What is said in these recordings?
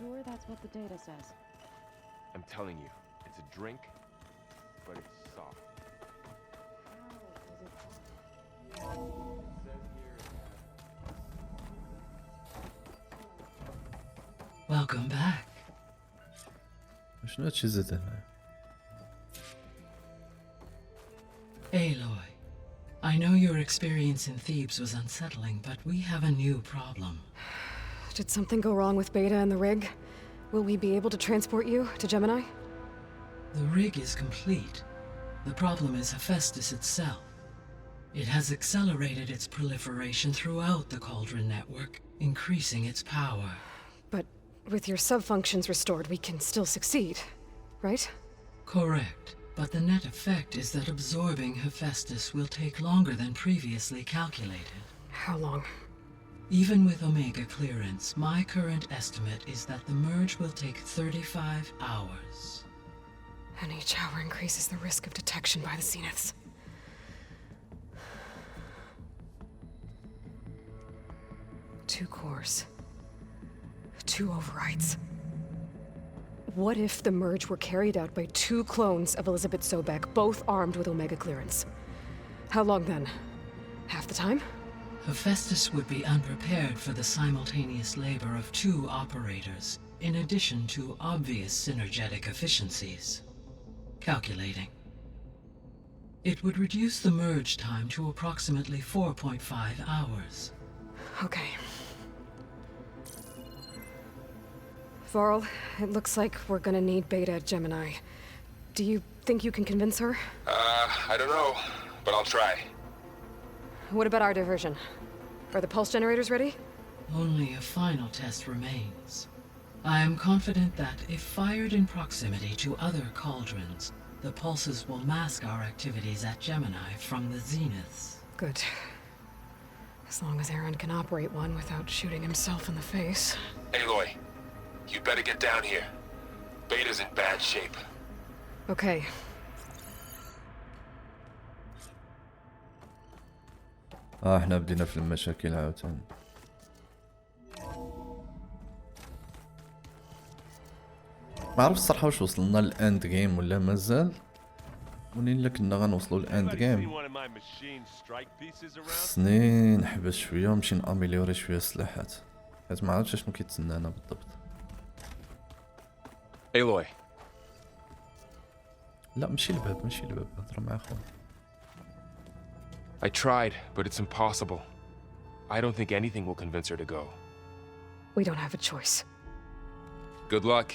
sure that's what the data says? I'm telling you, it's a drink, but it's soft. Welcome back. شنو هادشي زاد هنا؟ Aloy, I know your experience in Thebes was unsettling, but we have a new problem. Did something go wrong with Beta and the rig? Will we be able to transport you to Gemini? The rig is complete. The problem is Hephaestus itself. It has accelerated its proliferation throughout the Cauldron network, increasing its power. But with your sub-functions restored, we can still succeed, right? Correct. But the net effect is that absorbing Hephaestus will take longer than previously calculated. How long? Even with Omega clearance, my current estimate is that the merge will take 35 hours. And each hour increases the risk of detection by the Zeniths. Two cores. Two overrides. What if the merge were carried out by two clones of Elizabeth Sobek, both armed with Omega clearance? How long then? Half the time? Hephaestus would be unprepared for the simultaneous labor of two operators, in addition to obvious synergetic efficiencies. Calculating. It would reduce the merge time to approximately 4.5 hours. Okay. Varl, it looks like we're gonna need Beta at Gemini. Do you think you can convince her? I don't know, but I'll try. What about our diversion? Are the pulse generators ready? Only a final test remains. I am confident that if fired in proximity to other cauldrons, the pulses will mask our activities at Gemini from the Zeniths. Good. As long as Aaron can operate one without shooting himself in the face. Aloy, you better get down here. Beta's in bad shape. Okay. احنا بدينا في المشاكل عاوتاني. ما عرفت الصراحة واش وصلنا للاند جيم ولا مازال. منين الا كنا غنوصلوا للاند جيم خصني نحبس شويه ونمشي ناميليوري شويه السلاحات، حيت ما عرفتش شنو كيتسنانا بالضبط. Aloy. لا ماشي الباب هضر مع خويا. I tried, but it's impossible. I don't think anything will convince her to go. We don't have a choice. Good luck.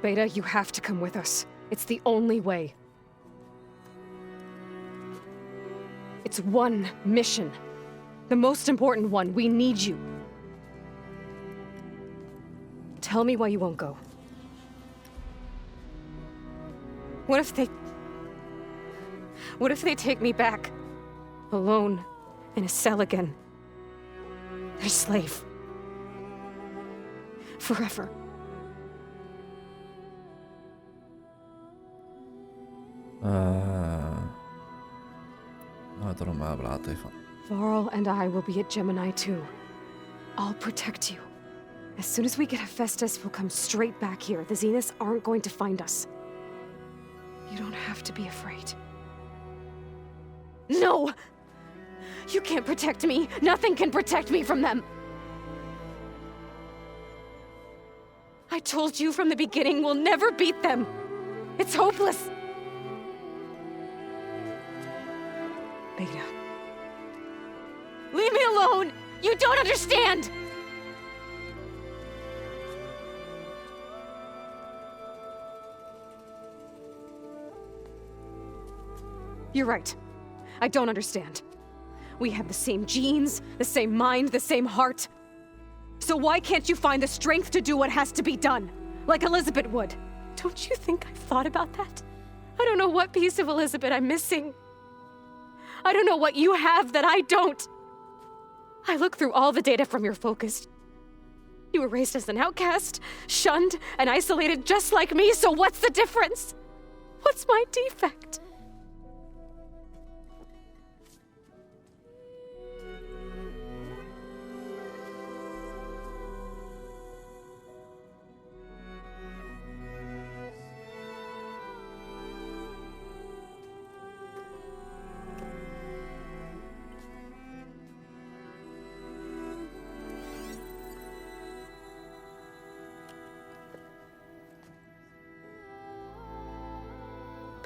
Beta, you have to come with us. It's the only way. It's one mission. The most important one. We need you. Tell me why you won't go. What if they take me back? Alone, in a cell again. Their slave. Forever. نهضروا معاه بالعاطفة. Varl and I will be at Gemini too. I'll protect you. As soon as we get Hephaestus, we'll come straight back here. The Zeniths aren't going to find us. You don't have to be afraid. No! You can't protect me. Nothing can protect me from them. I told you from the beginning we'll never beat them. It's hopeless. Beta. Leave me alone! You don't understand! You're right. I don't understand. We have the same genes, the same mind, the same heart. So why can't you find the strength to do what has to be done? Like Elizabeth would. Don't you think I've thought about that? I don't know what piece of Elizabeth I'm missing. I don't know what you have that I don't. I look through all the data from your focus. You were raised as an outcast, shunned, and isolated just like me, so what's the difference? What's my defect?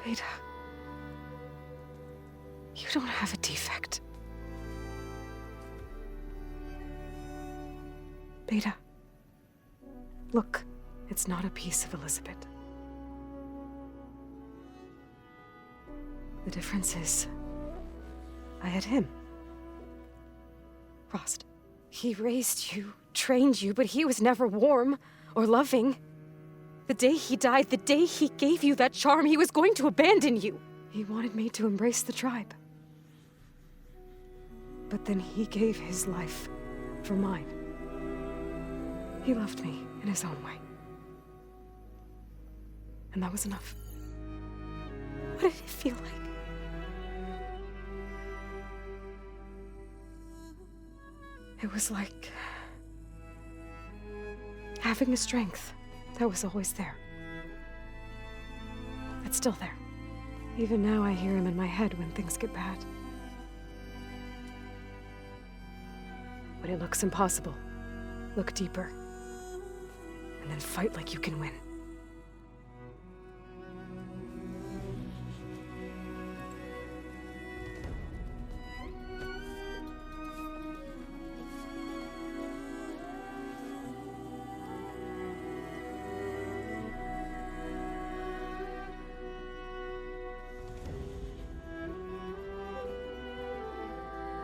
Beta. You don't have a defect. Beta. Look, it's not a piece of Elizabeth. The difference is, I had him. Frost. He raised you, trained you, but he was never warm or loving. The day he died, the day he gave you that charm, he was going to abandon you. He wanted me to embrace the tribe. But then he gave his life for mine. He loved me in his own way. And that was enough. What did it feel like? It was like having a strength that was always there. It's still there. Even now I hear him in my head when things get bad. When it looks impossible, look deeper. And then fight like you can win.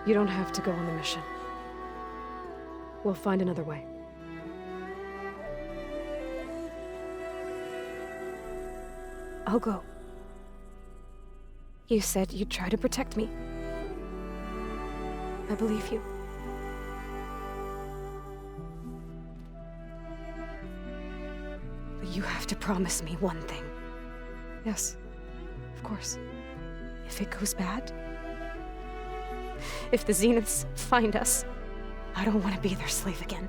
You don't have to go on the mission. We'll find another way. I'll go. You said you'd try to protect me. I believe you. But you have to promise me one thing. Yes, of course. If it goes bad, if the Zeniths find us, I don't want to be their slave again.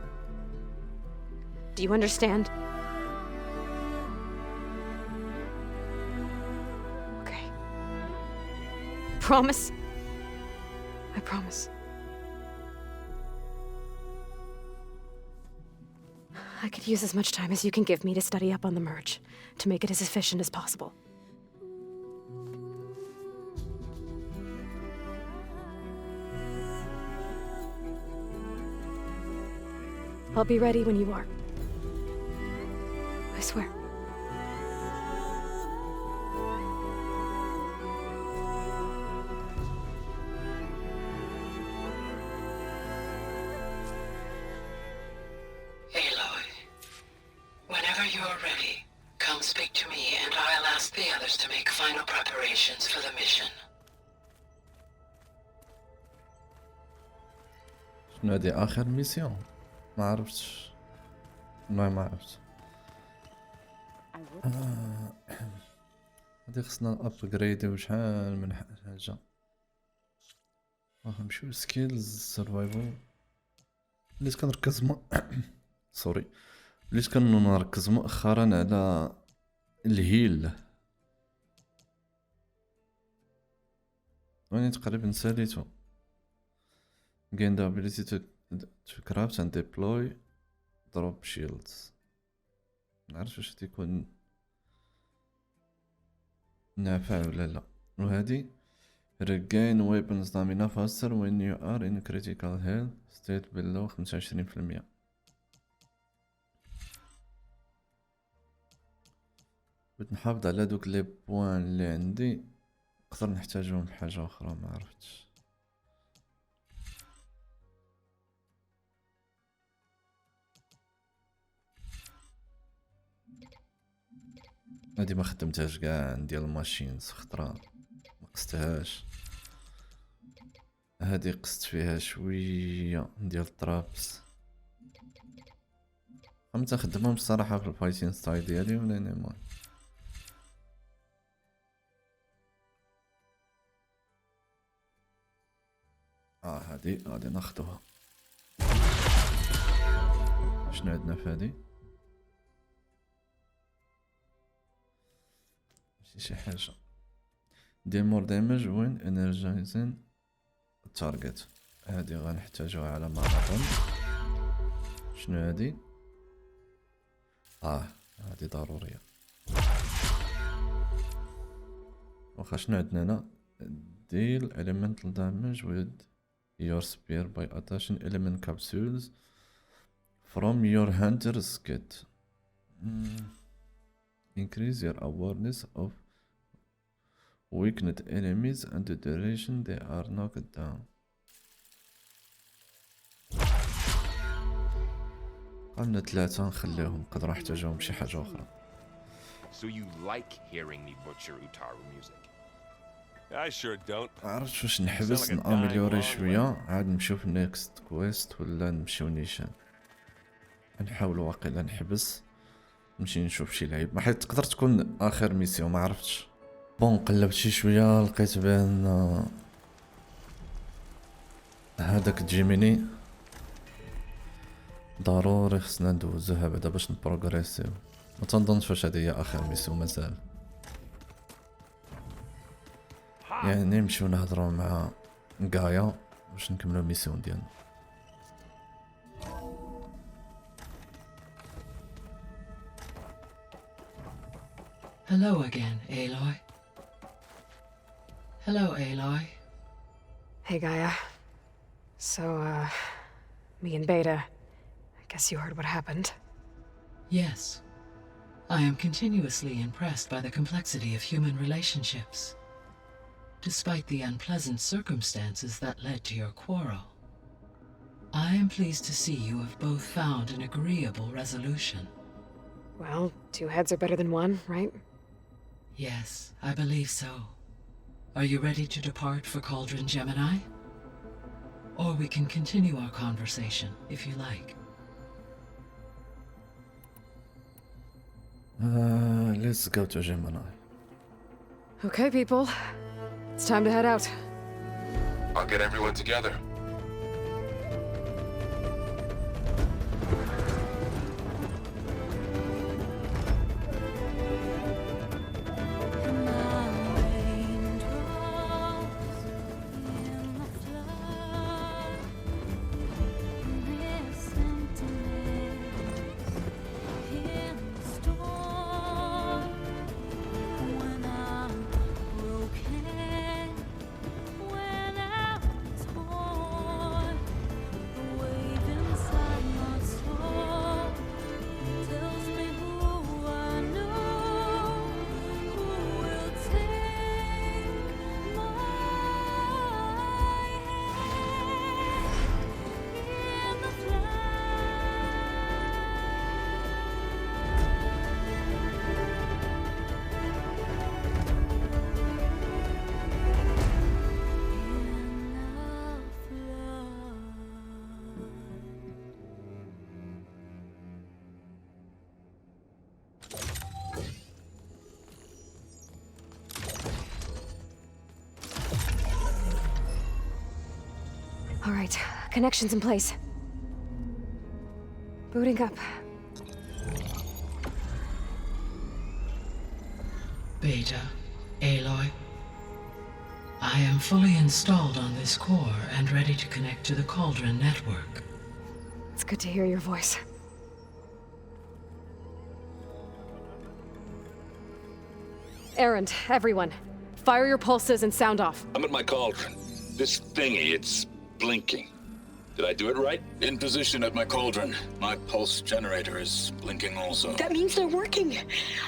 Do you understand? Okay. Promise? I promise. I could use as much time as you can give me to study up on the merge, to make it as efficient as possible. I'll be ready when you are. I swear. Aloy, whenever you're ready, come speak to me and I'll ask the others to make final preparations for the mission. شنو هادي اخر ميسيون؟ ما عرفتش. والله ما عرفت. هادي خصنا ابجريديو شحال من حاجه. نمشيو سكيلز سرفايفل. وليت كنركز سوري، وليت كنركز مؤخرا على الهيل. واني تقريبا ساليتو. gain the ability to craft and deploy drop shields. نعرف واش تيكون نافع ولا لا. وهذه regain weapon stamina faster when you are in critical health state below 25%. بغيت نحافظ على دوك لي بوان اللي عندي، نقدر نحتاجهم بحاجه اخرى ما عرفتش. هادي ما خدمتهاش كاع ندير الماشينز خطره ما قستهاش. هادي قست فيها شويه ندير الترابس. قمت نخدمهم الصراحه في الفايتين ستايل ديالي ولا نيمون. هادي غادي ناخدوها. شنو عندنا في هادي؟ شي حاجه دير مور دامج وين انرجايزين التارجت. هادي غنحتاجوها على ماراثون. شنو هادي؟ هادي ضروريه. واخا شنو عندنا هنا deal elemental damage with your spear by attaching element capsules from your hunter's kit. Increase your awareness of weakened enemies and the duration they are knocked down. قلنا 3 نخليهم قدروا يحتاجوهم شي حاجة أخرى. So you like hearing me butcher Utaru music? I sure don't. عرفت واش نحبس ناميليوري شوية عاد نمشيو في النيكست كويست ولا نمشيو نيشان. نحاول واقيلا نحبس نمشي نشوف شي لعيب ما حيت تقدر تكون اخر ميسيون ما عرفتش. بون قلبت شي شويه لقيت بان هذاك جيميني ضروري خصنا ندوزوها بعدا باش نبروغريسيو. ما تنظنش واش هذه هي اخر ميسيون مازال، يعني نمشيو نهضروا مع غايا باش نكملوا الميسيون ديالنا. Hello again, Aloy. Hello, Aloy. Hey, Gaia. So, me and Beta, I guess you heard what happened. Yes. I am continuously impressed by the complexity of human relationships. Despite the unpleasant circumstances that led to your quarrel, I am pleased to see you have both found an agreeable resolution. Well, 2 heads are better than 1, right? Yes, I believe so. Are you ready to depart for Cauldron Gemini? Or we can continue our conversation, if you like. Let's go to Gemini. Okay, people. It's time to head out. I'll get everyone together. All right, connections in place. Booting up. Beta, Aloy. I am fully installed on this core and ready to connect to the Cauldron network. It's good to hear your voice. Errand, everyone. Fire your pulses and sound off. I'm at my cauldron. This thingy, it's blinking. Did I do it right? In position at my cauldron. My pulse generator is blinking also. That means they're working.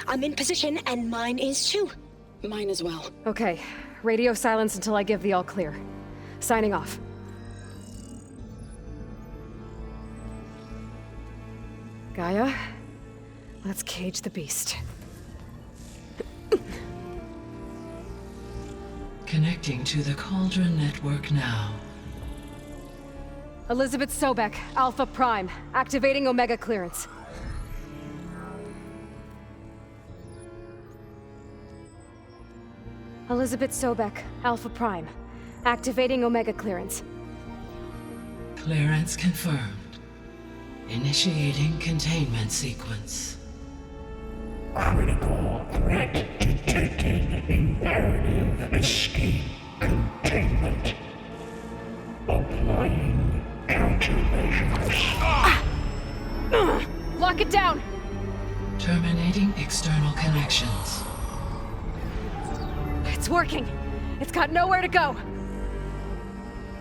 I'm in position and mine is too. Mine as well. Okay, radio silence until I give the all clear. Signing off. Gaia, let's cage the beast. Connecting to the Cauldron network now. Elizabeth Sobek, Alpha Prime, activating Omega clearance. Elizabeth Sobek, Alpha Prime, activating Omega clearance. Clearance confirmed. Initiating containment sequence. Critical threat detected. Imperative escape containment. Applying countermeasures. Lock it down! Terminating external connections. It's working. It's got nowhere to go.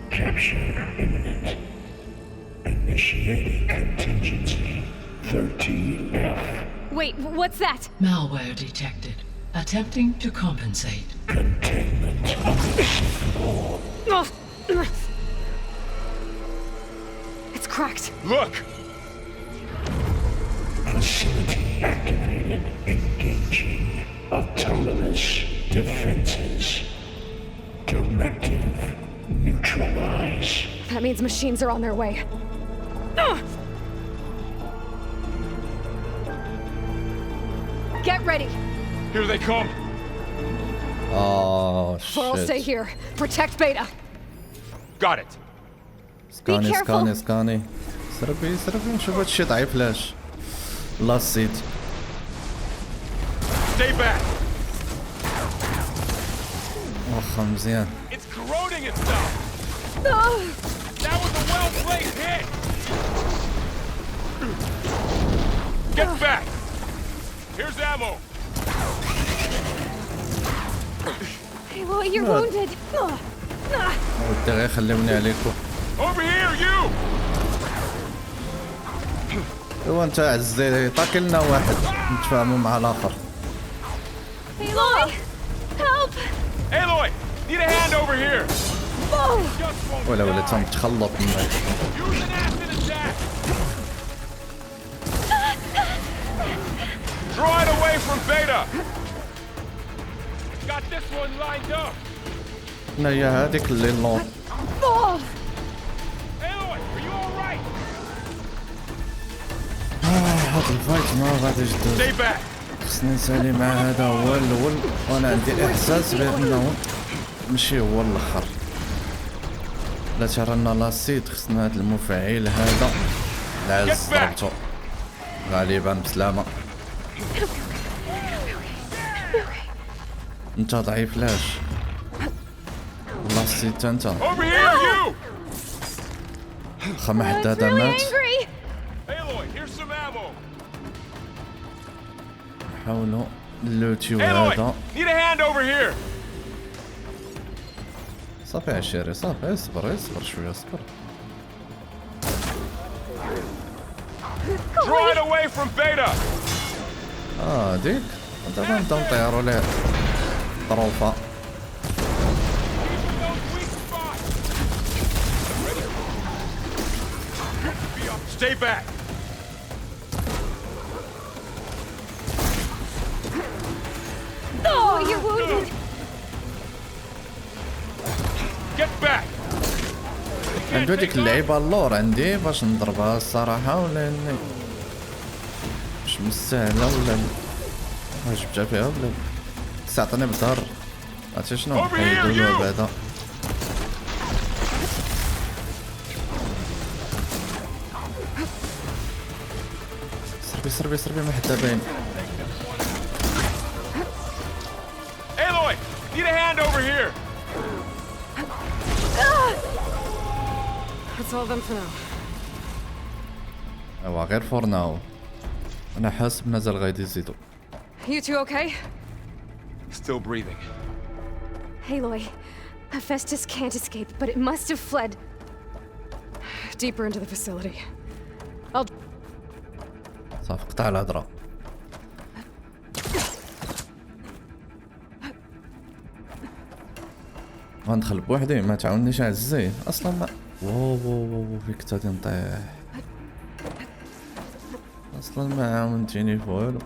Capture imminent. Initiating contingency. 13F. Wait, what's that? Malware detected. Attempting to compensate. Containment unacceptable. It's cracked. Look! Facility activated. Engaging autonomous defenses. Directive neutralize. That means machines are on their way. Get ready. Here they come! اه I'll stay شيت. here. Protect Beta. Got it! سكاني careful. سكاني سكاني. سربي سربي نشوف هادشي ضعيف لاش. لا السيد. Stay back! واخا مزيان. It's corroding itself! That was a well-placed hit! Get back! Here's ammo! Hey, well, you're What? wounded. ودي غير خليوني عليكم. Over here, you! ايوا انت عزيزي طاكي لنا واحد نتفاهموا مع الاخر. Aloy! Help! Aloy! Need a hand over here! Just won't ولا ولا die. تنتخلط منك. Use an acid attack! Draw it away from Beta! Got this one lined up! هنا هي هذيك اللي لون. Aloy, are you alright? هاد الفايت ما غاديش دوز. Stay back! خصني نسالي مع هذا هو الاول وانا عندي احساس بانه ماشي هو الاخر. لا ترانا لاسيد خصنا هاد المفعل هذا العز ضربتو غالبا بسلامة. انت ضعيف لاش لاسيد تا انت Over here, you! خا ما حد هذا مات. Angry! Aloy, here's some ammo! نحاولو نلوتيو هذا. Aloy, need a hand over here! صافي عشيري صافي اصبر اصبر شويه اصبر. Draw it away from Beta! ديك دابا نبداو نطيرو ليه ظروفه. Those weak spots! Stay back! Oh, you're wounded! Get back! عنده ديك اللعيبه اللور عندي باش نضربها الصراحه ولا اني مش مستاهله ولا ما جبتها فيها ولا تعطيني بالظهر. عرفتي شنو حيدولو بعدا. سربي سربي سربي ما حدا باين. Aloy, need a hand over here! That's all of them for now. ايوا غير فور ناو. انا حاسب مازال غادي يزيدو. You two okay? Still breathing. Aloy, Hephaestus can't escape, but it must have fled deeper into the facility. صافي قطع الهضره. غندخل بوحدي ما تعاونيش عزيزي اصلا ما واو واو واو فيك تادي نطيح اصلا ما عاونتيني في والو.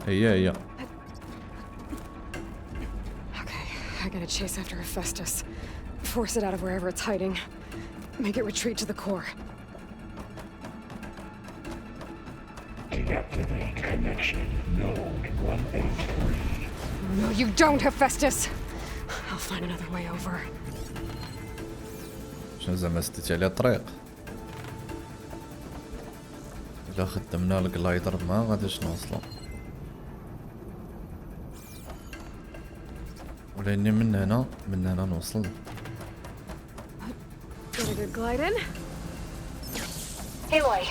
هي Okay, I gotta chase after Hephaestus. Force it out of wherever it's hiding. Make it retreat to the core. Deactivate connection. Node 183. No, you don't, Hephaestus! I'll find another way over. شنو زعما سديتي عليه الطريق؟ الا خدمنا الجلايدر ما غاديش نوصلو. ولاني من هنا نوصل. Get a good glide in. Aloy,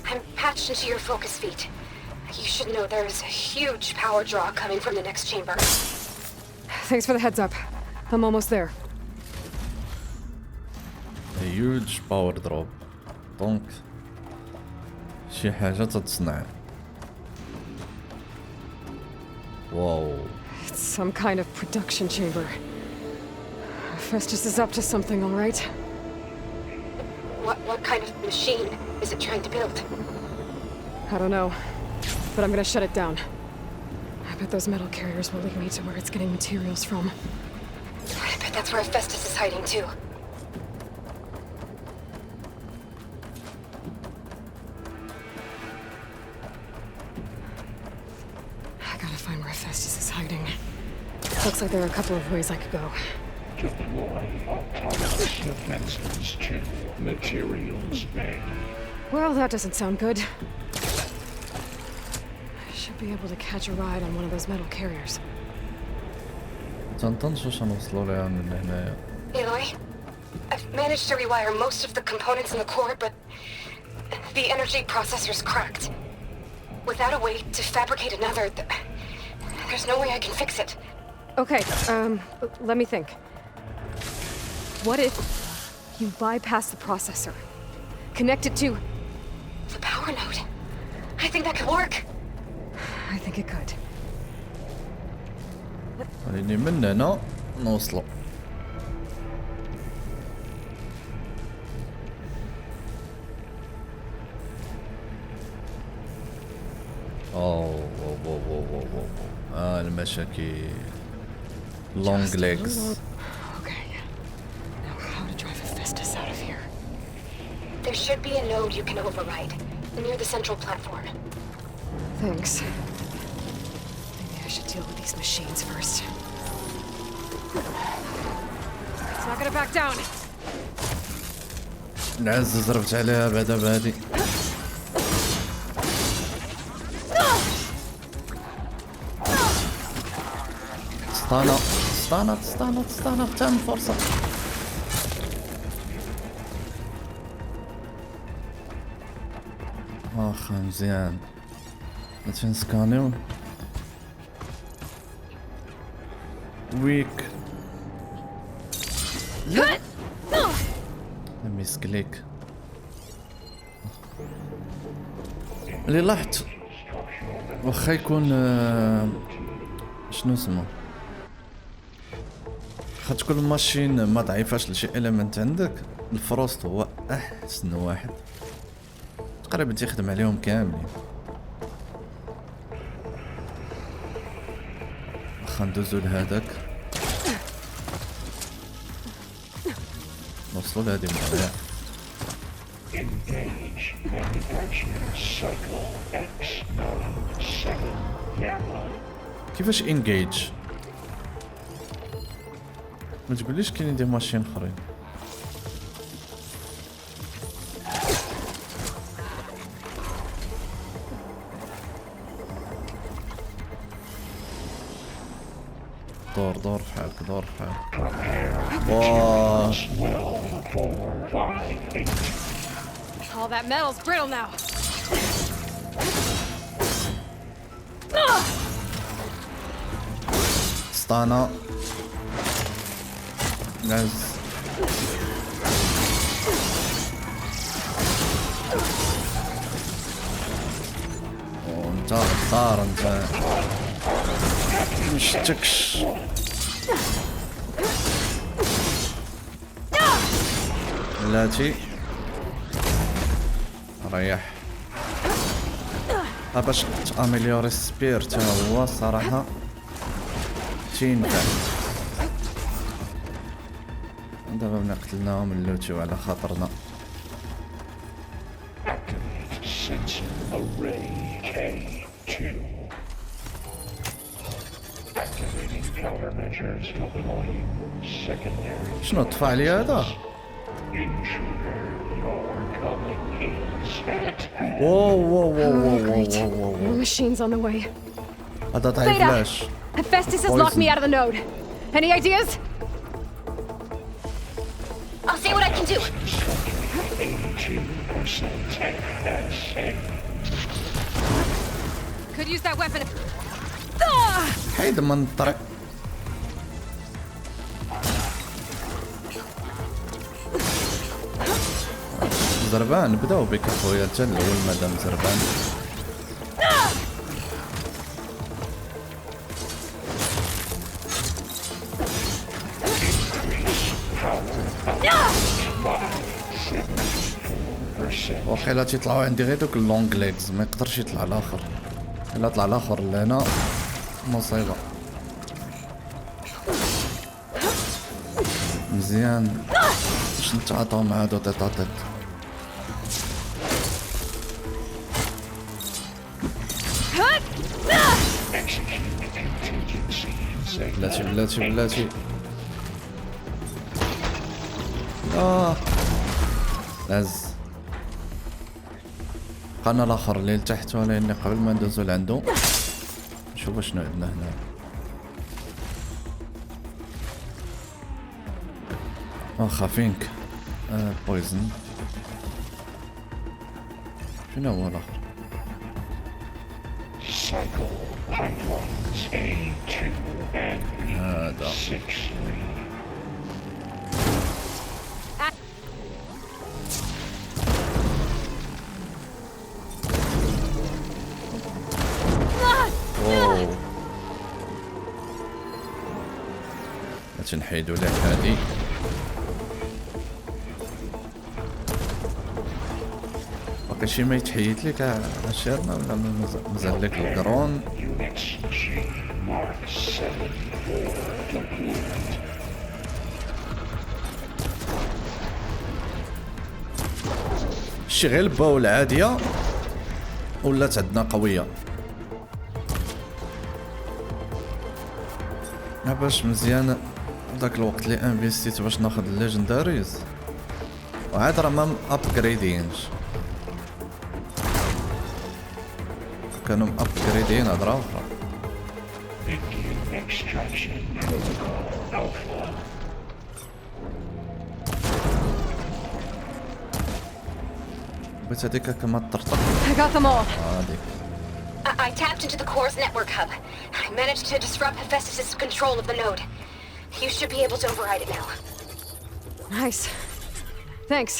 I'm patched into your focus feed. You should know there's a huge power draw coming from the next chamber. Thanks for the heads up. I'm almost there. A huge power drop. دونك شي حاجة تتصنع. واو. It's some kind of production chamber. Festus is up to something, all right? What kind of machine is it trying to build? I don't know, but I'm gonna shut it down. I bet those metal carriers will lead me to where it's getting materials from. I bet that's where Festus is hiding too. I gotta find where Festus is hiding. Looks like there are a couple of ways I could go. Deploy autonomous defenses to materials bay. Well, that doesn't sound good. I should be able to catch a ride on one of those metal carriers. تنطنش واش نوصلوا لها من هنايا. Aloy, I've managed to rewire most of the components in the core, but the energy processor's cracked. Without a way to fabricate another, there's no way I can fix it. Okay, let me think. What if you bypass the processor? Connect it to... The power node. I think that could work. I think it could. خليني من هنا نوصلوا. المشاكل. Long Just a legs. little- Okay. Now how to drive Festus out of here? There should be a node you can override, near the central platform. Thanks. Maybe I should deal with these machines first. It's not gonna back down. نعز ضربت عليها بعدا بهادي. استانت تم فرصة. اخ مزيان. نتنسكانيو. ويك. مسكليك. اللي لاحظت واخا يكون شنو اسمه واخا تكون الماشين ما ضعيفاش لشي اليمنت عندك، الفروست هو احسن واحد تقريبا تيخدم عليهم كاملين. واخا ندوزو لهداك نوصلو لهادي المواضيع. Engage manufacturing cycle X97 Gamma. كيفاش انجيج؟ ما تقوليش كاينين دي ماشين اخرين. دور في حالك دور في حالك. واه All that metal's brittle now. سطانا ناس وانت صار انت مشتكش. بلاتي ريح باش تاميليوري السبير تا هو صراحة تينفع. دابا ملي قتلناهم نلوتيو على خاطرنا. Activate sensor array K2. Activating countermeasures deploying secondary. شنو طفى علي هذا؟ Intruder, your coming is at واو Great. More machines on the way. هذا ضعيف Theta! لاش. Hephaestus has locked me out of the node. Any ideas? I'll see what I can do. 82% FSA. Could use that weapon. حيد من الطريق. زربان بداو بك اخويا انت الاول مادام زربان. وقيلا تيطلعوا عندي غير دوك اللونج ليغز، ما يقدرش يطلع الاخر. الا طلع الاخر لهنا مصيبه. مزيان باش نتعاطاو مع هادو تيطاطيط. بلاتي لاز بقانا الاخر اللي لتحت، ولكن قبل ما ندوزو لعندو نشوفو شنو عندنا هنا. واخا فينك بويزن. شنو هو الاخر؟ هذا نحيدو ليه هادي. باقي شي ما يتحيد لك عشيرنا ولا مازال لك القرون؟ شي غير الباو العادية ولات عندنا قوية. باش مزيان داك الوقت اللي انفيستيت باش ناخد الليجنداريز وعاد راه ما ابجريدينش، كانوا ابجريدين هضره اخرى. بس هذيك كما تطرطق. هذيك I tapped into the core's network hub. I managed to disrupt Hephaestus' control of the node. You should be able to override it now. Nice. Thanks.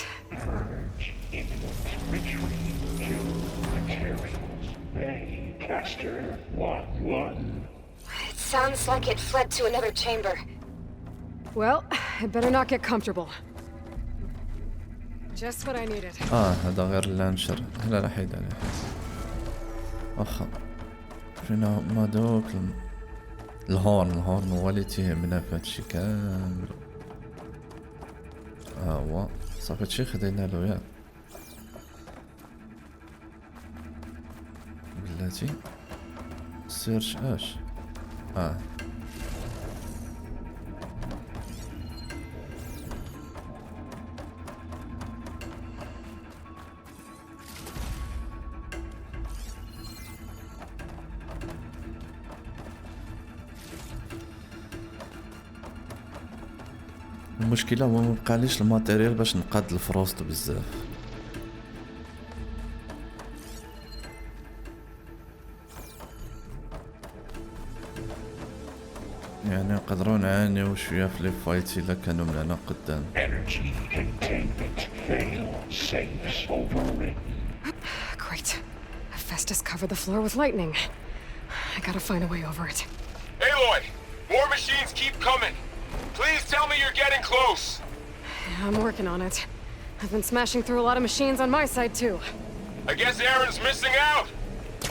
It sounds like it fled to another chamber. Well, I better not get comfortable. Just what I needed. هذا غير اللانشر. لا لا حيد عليه. واخا فينا ما دوك الهورن هو اللي تيهمنا في هادشي كامل. هو صافي هادشي خدينا له ياك بلاتي. سيرش اش المشكلة هو مبقاليش الماتيريال باش نقاد الفروست بزاف. يعني نقدروا نعانيو شوية في لي فايت الا كانوا من هنا قدام. Great. Hephaestus covered the floor with lightning. I gotta find a way over it. Aloy! More machines keep coming! Please tell me you're getting close! Yeah, I'm working on it. I've been smashing through a lot of machines on my side too. I guess Aaron's missing out!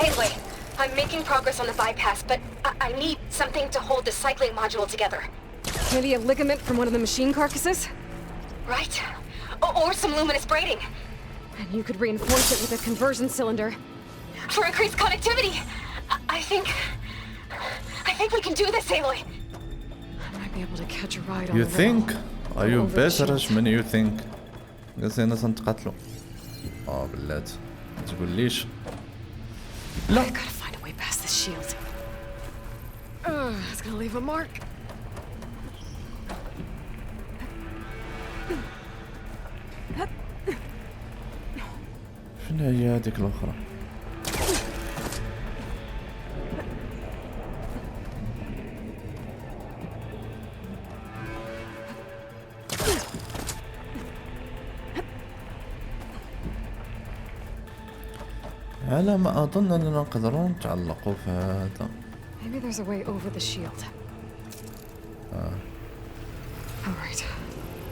Anyway, I'm making progress on the bypass, but I need something to hold the cycling module together. Maybe a ligament from one of the machine carcasses? Right? Or some luminous braiding. And you could reinforce it with a conversion cylinder. For increased connectivity! I think we can do this, Aloy. I might be able to catch a ride on You the think? rail. Are you Over the better shield. اش من you think؟ قصينا سنتقاتلو. بلات متقوليش. I gotta find a way past this shield. It's gonna leave a mark. شنو هي هذيك الاخرى؟ على ما أظن أننا نقدرون نتعلقوا في هذا. Maybe there's a way over the shield. All right.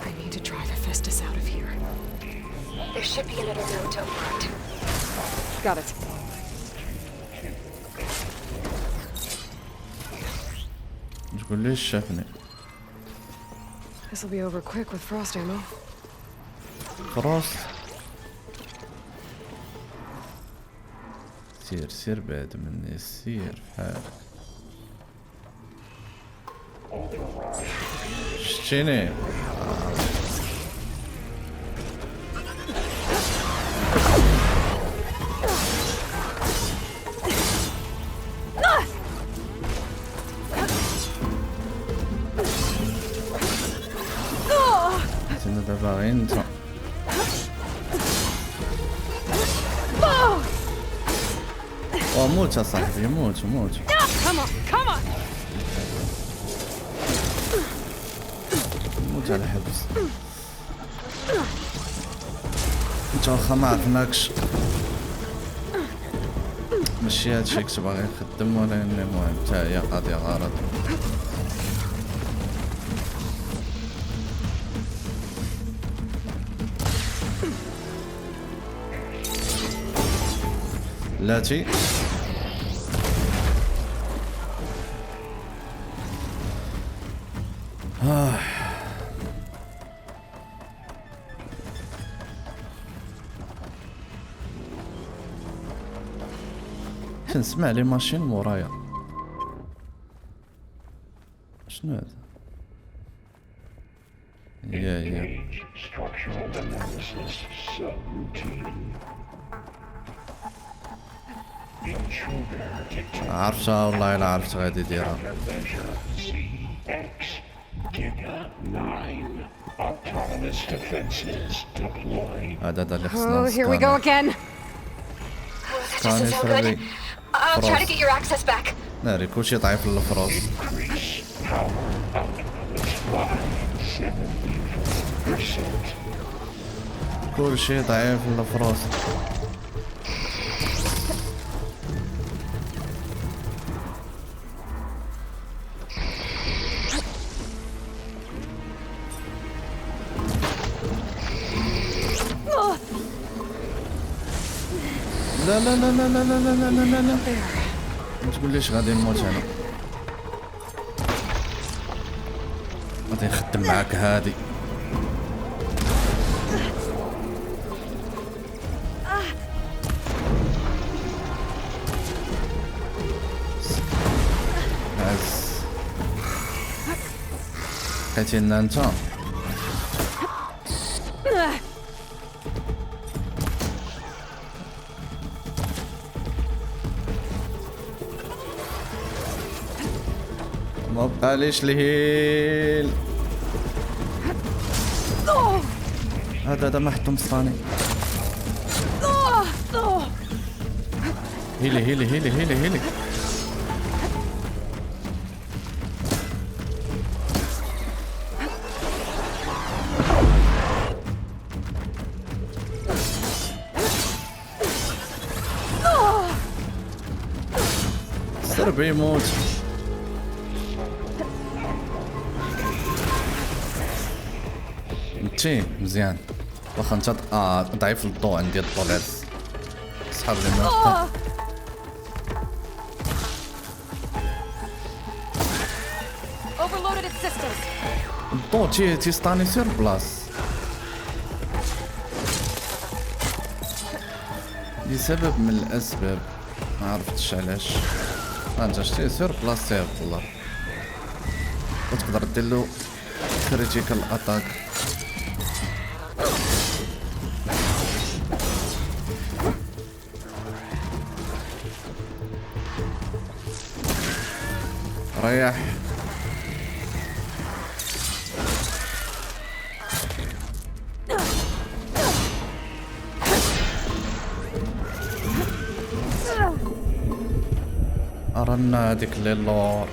I need to drive Hephaestus out of here. There should be another node to override. Got it. تقول ليش شافني؟ This'll be over quick with frost ammo. فراس سير بعد مني، سير بحالك. شتيني؟ سنة دابا غير انت. موت يا صاحبي، موت. Come on! موت على الحبس. انت واخا ما عرفناكش ماشي هادشي كنت باغي نخدم، ولكن المهم حتى هي قضية غرض. لاتي كنسمع لي ماشين مورايا. شنو هذا؟ يا Structural analysis subroutine. Intruder عرفتها والله إلا عرفت غادي ديرها. measure CX Giga 9. Autonomous defenses deployed. هذا اللي خصنا Oh, here we go نسكانر. again. This doesn't sound good. I'll try to get your access back. ناري كلشي ضعيف للفراس. Increase power output by 74%. كلشي ضعيف للفراس. لا لا لا لا لا لا لا لا لا لا ما تقوليش غادي نموت انا. غادي نخدم معاك هادي. عز بقيتي لنا انت. ما بقاليش الهيل. هذا ما حطو مسطاني. هيلي سرب يموت. انتي مزيان واخا انت ضعيف للضوء. عندي الضوء العز صحاب لي ما Overloaded its systems. الضوء تيسطاني سير بلاص لسبب من الاسباب ما عرفتش علاش. انت شتي سير بلاص تيهبط الله وتقدر ديرلو كريتيكال اتاك. ريح أرانا هذيك اللور.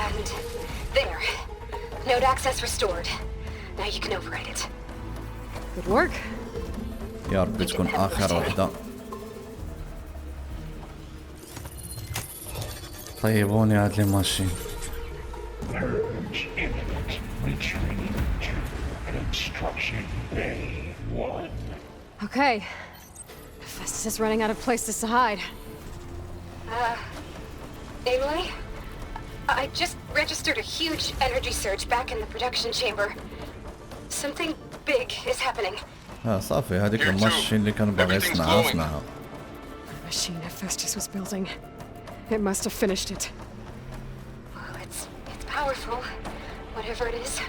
And there. Node access restored. Now you can override it. Good work. يا ربي تكون اخر وحده. طيبوني هاد لي ماشين. Purge imminent. Retreat to Construction Bay 1. Okay. Festus is running out of places to hide. Aloy? I just registered a huge energy surge back in the production chamber. Something big is happening. صافي هذيك الماشين اللي كان باغي يصنعها. The machine Hephaestus was building. It must have finished it. Well, it's powerful, whatever it is.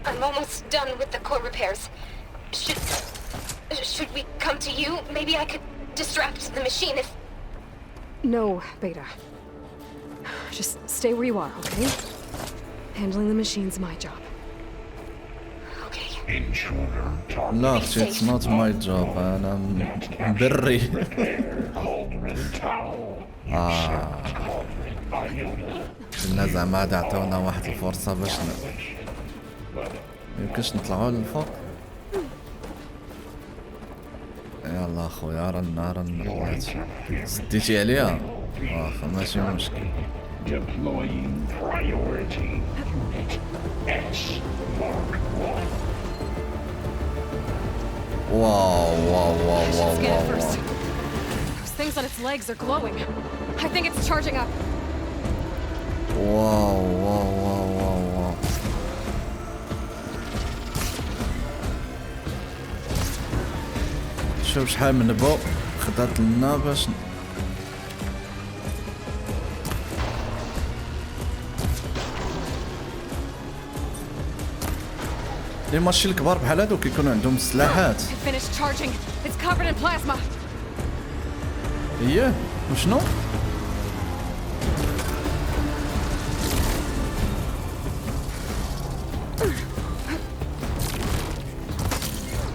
I'm almost done with the core repairs. Should we come to you? Maybe I could distract the machine if... No, Beta. Just stay where you are, okay? Handling the machine's my job. Okay. Intruder target. لا اختي it's not my job. انا مبري. Cauldron Towel. Cauldron Iona. كنا زعما عاد عطيونا واحد الفرصة باش ميمكنش نطلعو للفوق. يلا اخويا رنا سديتي عليها واخا ماشي مشكل. Deploying priority unit S Mark 1. واو Scan it first. Those things on its legs are glowing. I think it's charging up. واو شوف شحال من بو خدات لنا باش لي ماشي الكبار بحال هادو كيكونوا عندهم سلاحات. It finished charging. It's covered in plasma. اييه وشنو؟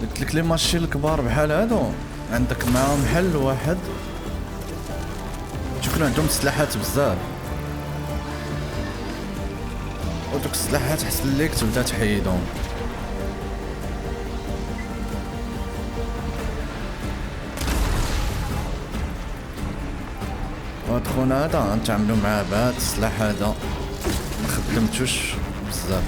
قلت لك لي ماشي الكبار بحال هادو عندك معاهم حل واحد تكون عندهم سلاحات بزاف، ودوك السلاحات حسن ليك تبدا تحيدهم. وهاد خونا هذا غنتعاملو معاه بهاد السلاح هذا مخدمتوش بزاف.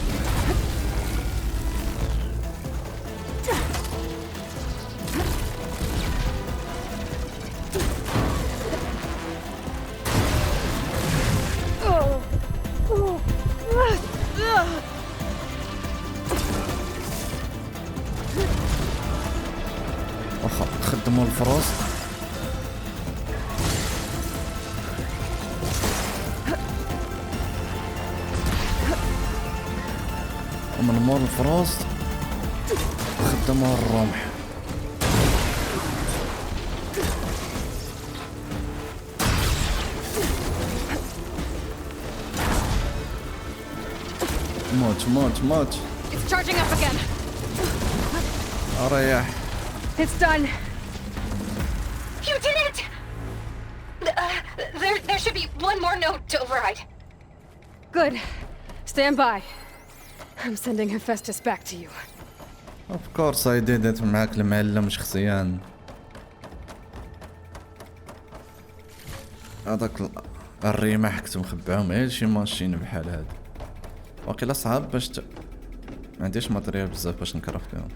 واخا نخدمو الفروس ومن مور الفروس نخدمو الرمح. موت It's charging up again. ريح. It's done. You did it! There should be one more node to override. Good. Stand by. I'm sending Hephaestus back to you. Of course I did it. معاك المعلم شخصيا. هذاك الرماح كنت مخبعهم غير شي ماشين بحال هاد. واقيلا صعب باش ما عنديش ماتريال بزاف باش نكرافتيهم.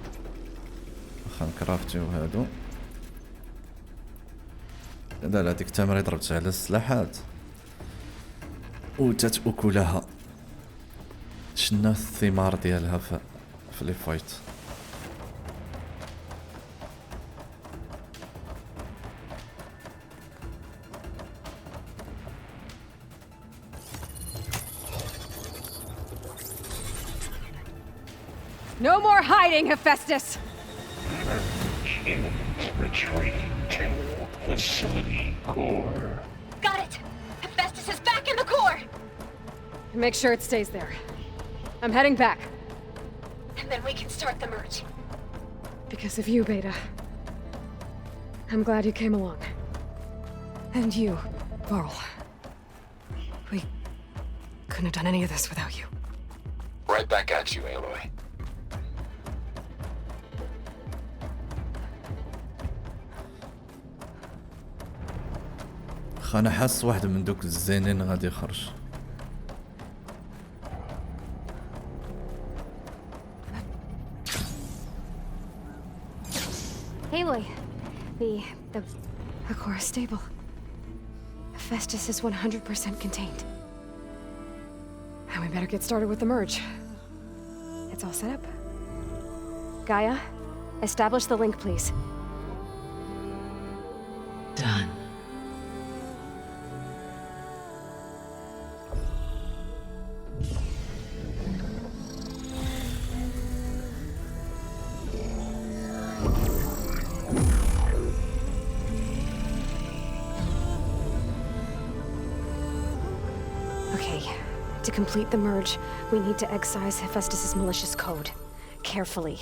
واخا نكرافتيو هادو. لا هاديك التمرة ضربت على السلاحات وتتأكلها. شنا الثمار ديالها في لي فايت. No more hiding, Hephaestus! Imminent retreat to facility core. Got it! Hephaestus is back in the core! Make sure it stays there. I'm heading back. And then we can start the merge. Because of you, Beta. I'm glad you came along. And you, Varl. We couldn't have done any of this without you. Right back at you, Aloy. انا حاس واحد من دوك الزينين غادي يخرج. Aloy, the core is stable. Hephaestus is 100% contained. And we better get started with the merge. It's all set up. Gaia, establish the link, please. Done. Okay, to complete the merge, we need to excise Hephaestus' malicious code. Carefully.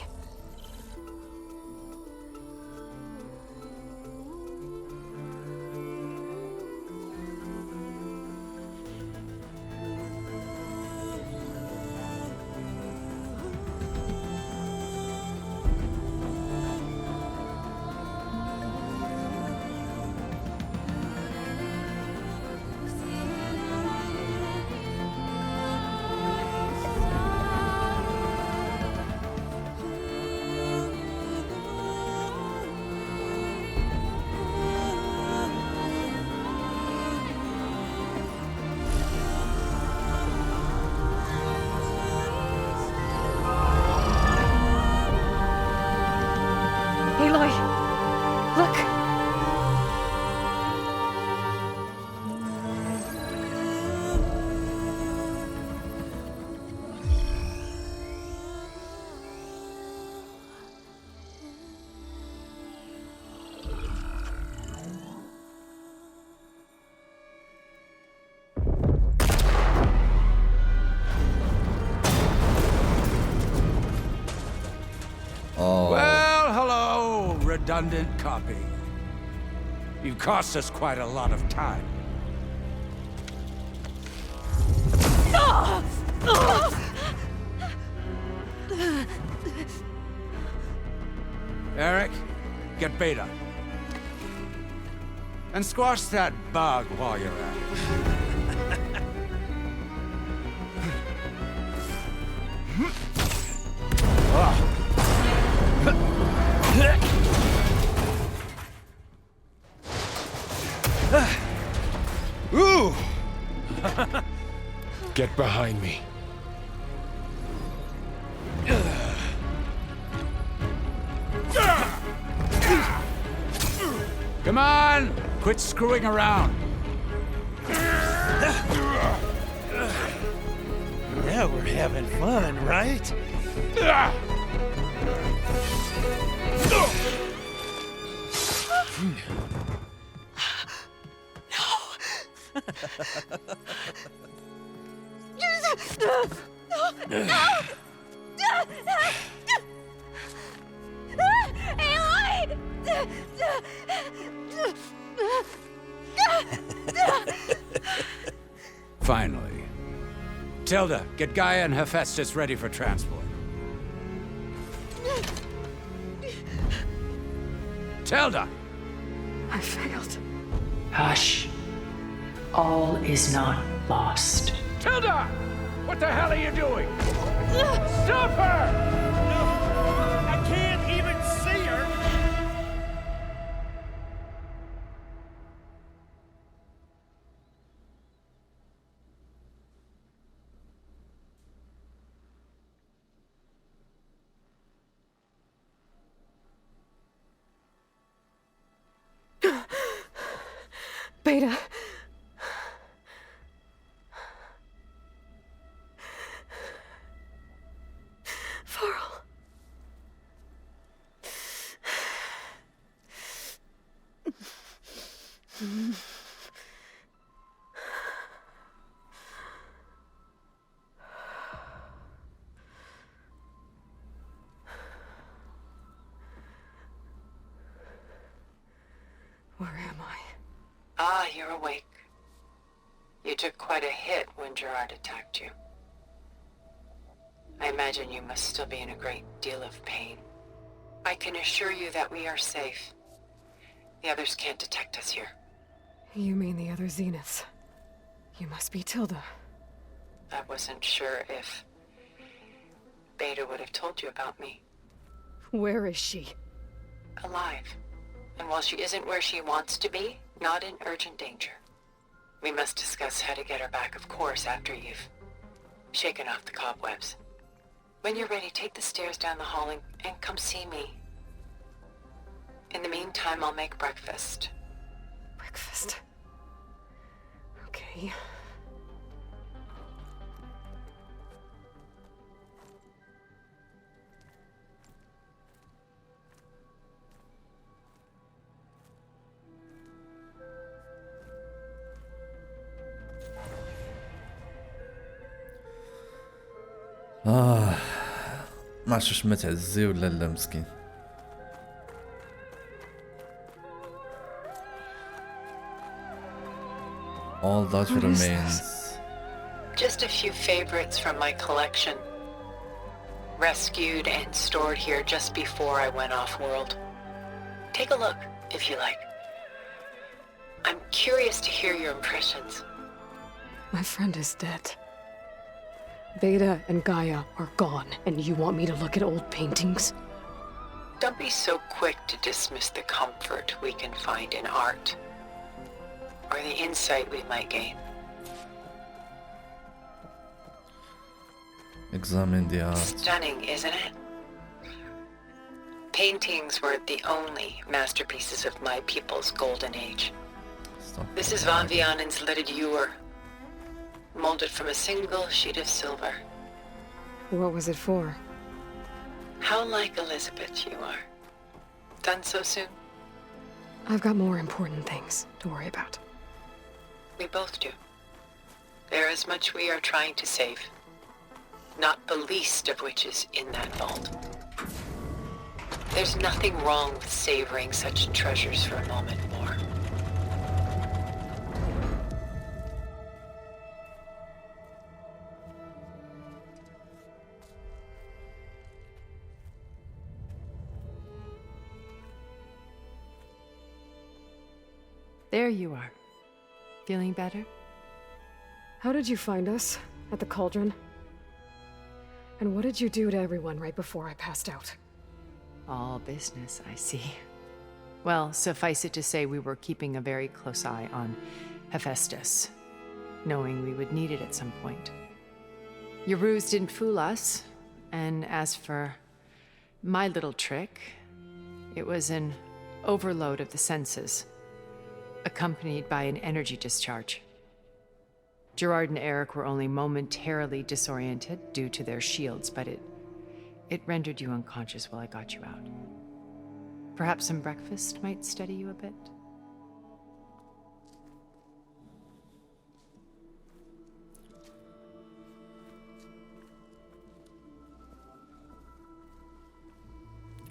Aloy! Look! Well, hello, redundant copy. You've cost us quite a lot of time. Eric, get Beta. And squash that bug while you're at it. Ooh! Get behind me. Come on! Quit screwing around. Now we're having fun, right? Finally. Tilda, get Gaia and Hephaestus ready for transport. Tilda! I failed. Hush. All is not lost. Tilda! What the hell are you doing? Stop her! I can't even see her! Beta. Varl. Where am I? Ah, you're awake. You took quite a hit when Gerard attacked you. I imagine you must still be in a great deal of pain. I can assure you that we are safe. The others can't detect us here. You mean the other Zeniths? You must be Tilda. I wasn't sure if Beta would have told you about me. Where is she? Alive. And while she isn't where she wants to be, not in urgent danger. We must discuss how to get her back, of course, after you've shaken off the cobwebs. When you're ready, take the stairs down the hall and come see me. In the meantime, I'll make breakfast. Breakfast. Okay. ما عرفتش ما تعزي ولا لا مسكين. All that remains. Just a few favorites from my collection. Rescued and stored here just before I went off-world. Take a look, if you like. I'm curious to hear your impressions. My friend is dead. Beta and Gaia are gone, and you want me to look at old paintings? Don't be so quick to dismiss the comfort we can find in art, or the insight we might gain. Examine the art. Stunning, isn't it? Paintings were the only masterpieces of my people's golden age. Stop. This is Van Vianen's lidded ewer, molded from a single sheet of silver. What was it for? How like Elizabeth you are. Done so soon? I've got more important things to worry about. We both do. There is much we are trying to save. Not the least of which is in that vault. There's nothing wrong with savoring such treasures for a moment more. There you are. Feeling better? How did you find us? At the cauldron? And what did you do to everyone right before I passed out? All business, I see. Well, suffice it to say we were keeping a very close eye on Hephaestus, knowing we would need it at some point. Your ruse didn't fool us, and as for my little trick, it was an overload of the senses, accompanied by an energy discharge. Gerard and Eric were only momentarily disoriented due to their shields, but it rendered you unconscious while I got you out. Perhaps some breakfast might steady you a bit?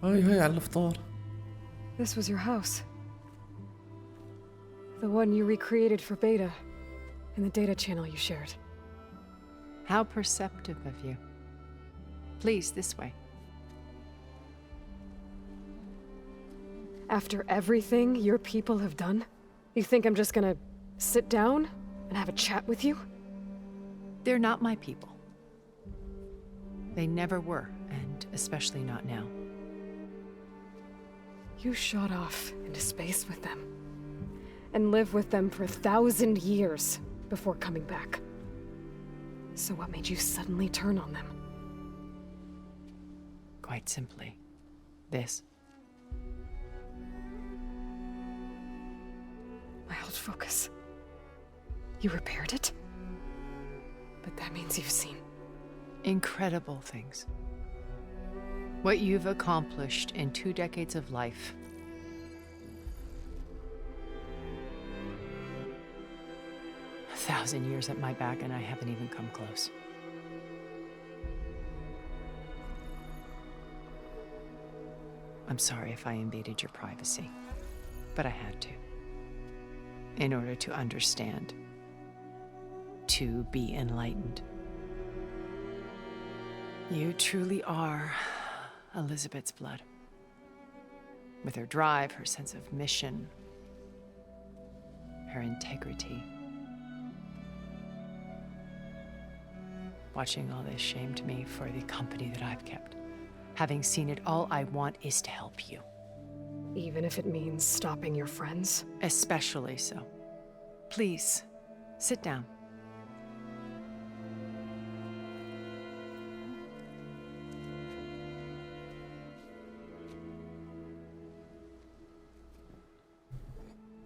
هاي على الفطار. This was your house. The one you recreated for Beta, in the data channel you shared. How perceptive of you. Please, this way. After everything your people have done, you think I'm just gonna sit down and have a chat with you? They're not my people. They never were, and especially not now. You shot off into space with them, and lived with them for 1,000 years before coming back. So what made you suddenly turn on them? Quite simply, this. My old focus. You repaired it? But that means you've seen incredible things. What you've accomplished in 2 decades of life. A 1,000 years at my back and I haven't even come close. I'm sorry if I invaded your privacy, but I had to. In order to understand. To be enlightened. You truly are Elizabeth's blood. With her drive, her sense of mission, her integrity. Watching all this shamed me for the company that I've kept. Having seen it, all I want is to help you. Even if it means stopping your friends? Especially so. Please, sit down.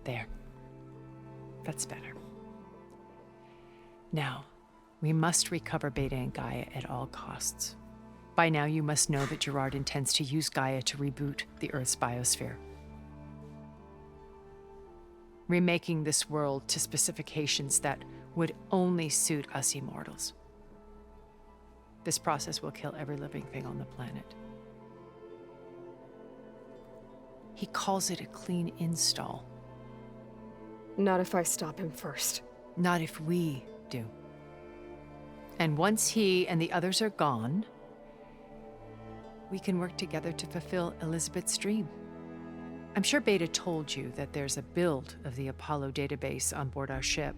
There. That's better. Now, we must recover Beta and Gaia at all costs. By now, you must know that Gerard intends to use Gaia to reboot the Earth's biosphere. Remaking this world to specifications that would only suit us immortals. This process will kill every living thing on the planet. He calls it a clean install. Not if I stop him first. Not if we do. And once he and the others are gone, we can work together to fulfill Elizabeth's dream. I'm sure Beta told you that there's a build of the Apollo database on board our ship.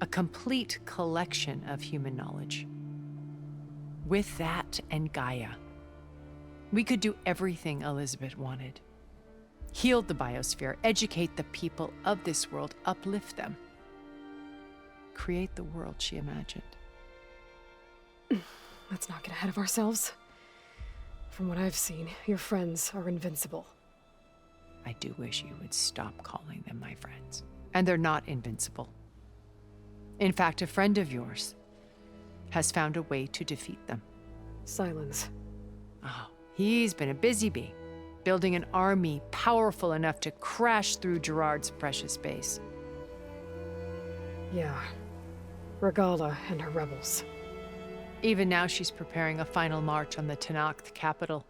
A complete collection of human knowledge. With that and Gaia, we could do everything Elizabeth wanted. Heal the biosphere, educate the people of this world, uplift them. Create the world she imagined. Let's not get ahead of ourselves. From what I've seen, your friends are invincible. I do wish you would stop calling them my friends. And they're not invincible. In fact, a friend of yours has found a way to defeat them. Silence. Oh, he's been a busy bee, building an army powerful enough to crash through Gerard's precious base. Yeah. Regala and her rebels. Even now, she's preparing a final march on the Tenakth capital.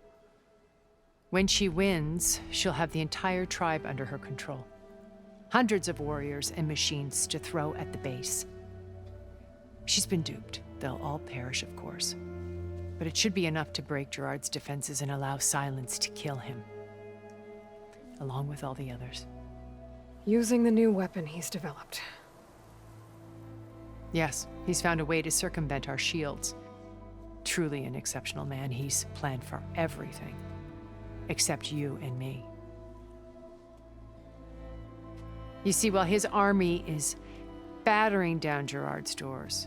When she wins, she'll have the entire tribe under her control. Hundreds of warriors and machines to throw at the base. She's been duped. They'll all perish, of course. But it should be enough to break Gerard's defenses and allow Silence to kill him. Along with all the others. Using the new weapon he's developed. Yes, he's found a way to circumvent our shields. Truly an exceptional man. He's planned for everything. Except you and me. You see, while his army is battering down Gerard's doors,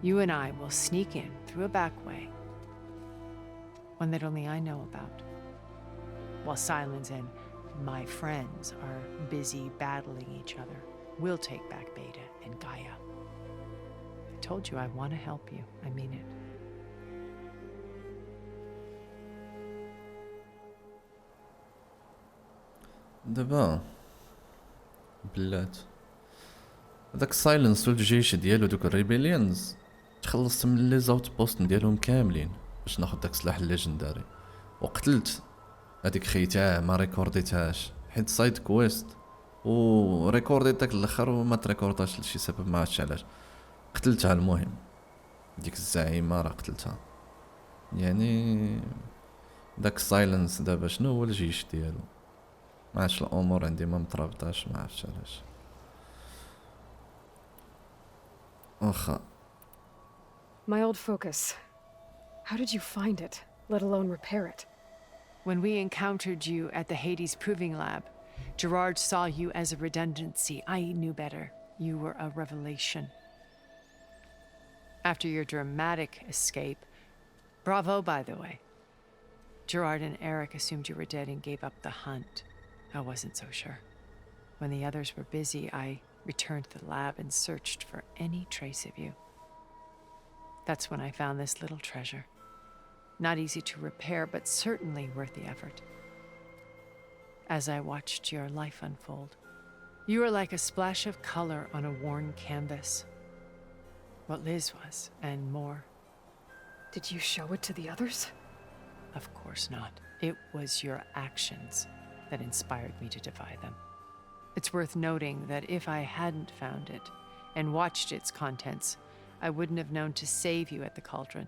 you and I will sneak in through a back way. One that only I know about. While Silence and my friends are busy battling each other, we'll take back Beta and Gaia. I told you I want to help you. I mean it. دابا بلات هذاك السايلنس والجيش ديالو دوك الريبيليونز تخلصت من لي زاوت بوست ديالهم كاملين باش ناخذ داك السلاح الليجنداري وقتلت هذيك خيتها ما ريكورديتهاش حيت سايد كويست و ريكورديت داك الاخر وما تريكورداش لشي سبب ما عرفتش علاش قتلتها. المهم ديك الزعيمه راه قتلتها. يعني داك السايلنس دابا شنو هو الجيش ديالو؟ ما عرفتش الامور عندي ما مترابطاش ما عرفتش علاش. واخا My old focus. How did you find it, let alone repair it? When we encountered you at the Hades Proving Lab, Gerard saw you as a redundancy. I knew better. You were a revelation. After your dramatic escape, bravo, by the way. Gerard and Eric assumed you were dead and gave up the hunt. I wasn't so sure. When the others were busy, I returned to the lab and searched for any trace of you. That's when I found this little treasure. Not easy to repair, but certainly worth the effort. As I watched your life unfold, you were like a splash of color on a worn canvas. What Liz was, and more. Did you show it to the others? Of course not. It was your actions that inspired me to defy them. It's worth noting that if I hadn't found it and watched its contents, I wouldn't have known to save you at the cauldron.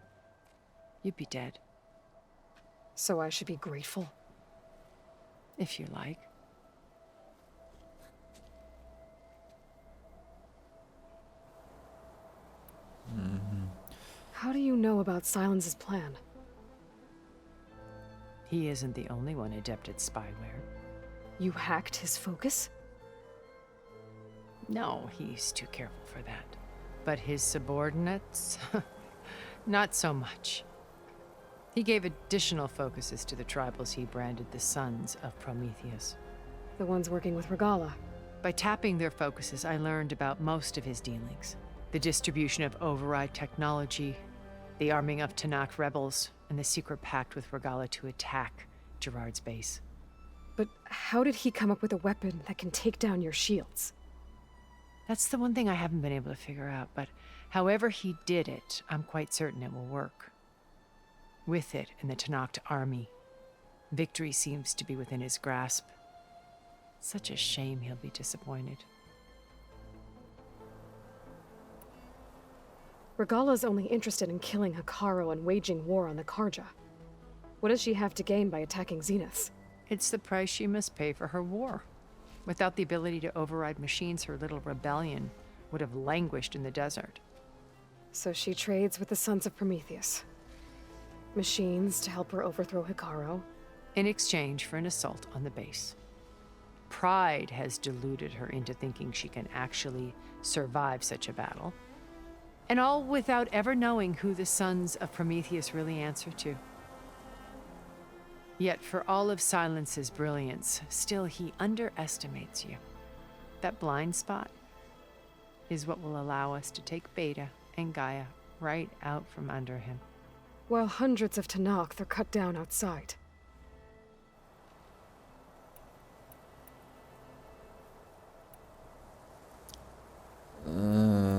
You'd be dead. So I should be grateful? If you like. How do you know about Silence's plan? He isn't the only one adept at spyware. You hacked his focus? No, he's too careful for that. But his subordinates? Not so much. He gave additional focuses to the tribals he branded the Sons of Prometheus. The ones working with Regala. By tapping their focuses, I learned about most of his dealings. The distribution of override technology, the arming of Tanakh rebels, and the secret pact with Regala to attack Gerard's base. But how did he come up with a weapon that can take down your shields? That's the one thing I haven't been able to figure out, but however he did it, I'm quite certain it will work. With it and the Tanakh army, victory seems to be within his grasp. Such a shame he'll be disappointed. Regala's only interested in killing Hekarro and waging war on the Karja. What does she have to gain by attacking Zeniths? It's the price she must pay for her war. Without the ability to override machines, her little rebellion would have languished in the desert. So she trades with the Sons of Prometheus. Machines to help her overthrow Hekarro. In exchange for an assault on the base. Pride has deluded her into thinking she can actually survive such a battle. And all without ever knowing who the Sons of Prometheus really answer to. Yet for all of Silence's brilliance, still he underestimates you. That blind spot is what will allow us to take Beta and Gaia right out from under him. While hundreds of Tanakh are cut down outside.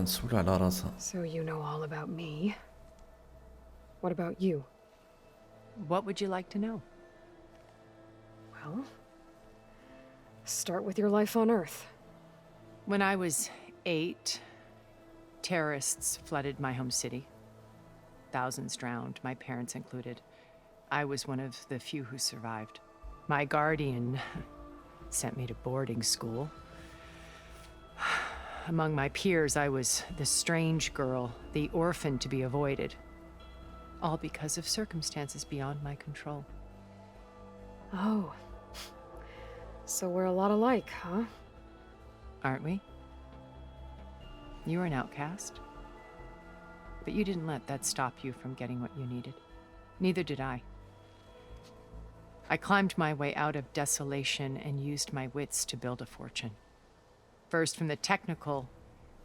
نسولو على راسها. So you know all about me. What about you? What would you like to know? Well, start with your life on Earth. When I was 8, terrorists flooded my home city. Thousands drowned, my parents included. I was one of the few who survived. My guardian sent me to boarding school. Among my peers, I was the strange girl, the orphan to be avoided. All because of circumstances beyond my control. Oh. So we're a lot alike, huh? Aren't we? You were an outcast. But you didn't let that stop you from getting what you needed. Neither did I. I climbed my way out of desolation and used my wits to build a fortune. First, from the technical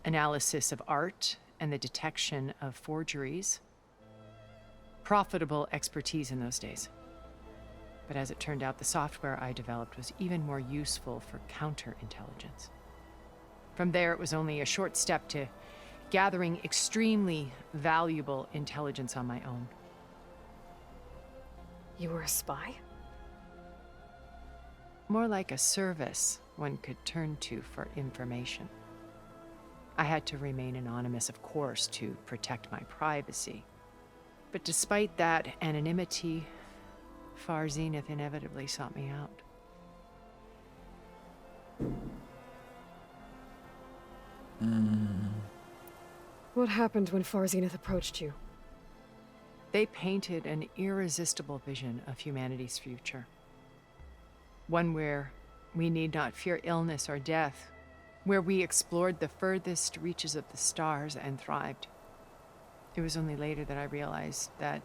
analysis of art and the detection of forgeries. Profitable expertise in those days. But as it turned out, the software I developed was even more useful for counterintelligence. From there, it was only a short step to gathering extremely valuable intelligence on my own. You were a spy? More like a service one could turn to for information. I had to remain anonymous, of course, to protect my privacy. But despite that anonymity, Far Zenith inevitably sought me out. What happened when Far Zenith approached you? They painted an irresistible vision of humanity's future. One where we need not fear illness or death, where we explored the furthest reaches of the stars and thrived. It was only later that I realized that